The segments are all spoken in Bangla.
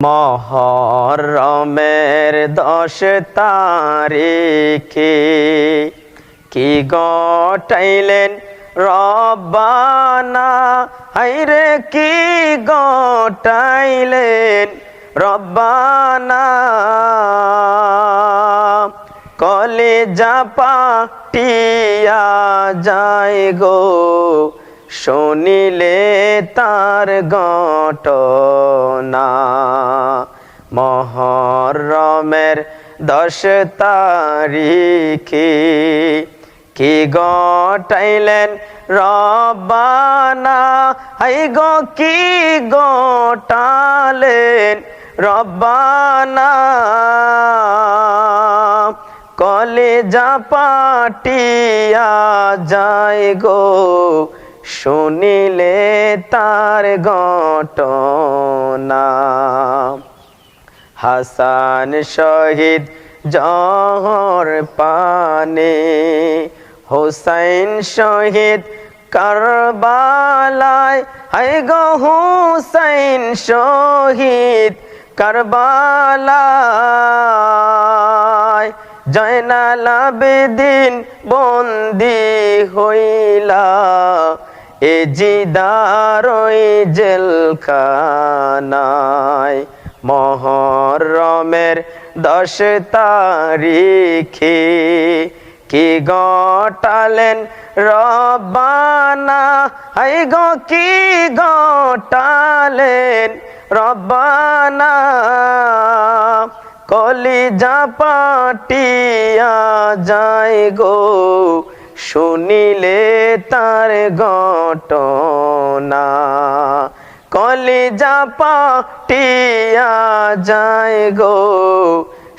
মহরমের 10 তারিখে কি গটাইলেন রব্বানা, হায়রে কি গটাইলেন রব্বানা। কলিজা পাটিয়া যায় গো শুনিলে তার ঘটনা। মহরমের 10 তারিখে কি গটাইলেন রব্বানা, হাই গো কি গটালেন রব্বানা। কলিজা পাটিয়া যায় গো শুনিলে তার ঘটনা। হাসান শহীদ জহর পানে, হুসাইন শহীদ কারবালায়, হায় গো হুসাইন শহীদ কারবালায়। জয়নাল আবেদিন বন্দি হইলা এ জিদারই জেলখানায়। মহরমের 10 তারিখে কি গটালেন রব্বানা, হাই গো কি গটালেন রব্বানা। কলিজা পাটিয়া যায় গো শুনিলে তার ঘটনা। কলিজা পাটিয়া যায় গো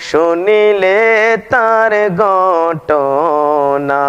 শুনিলে তার ঘটনা।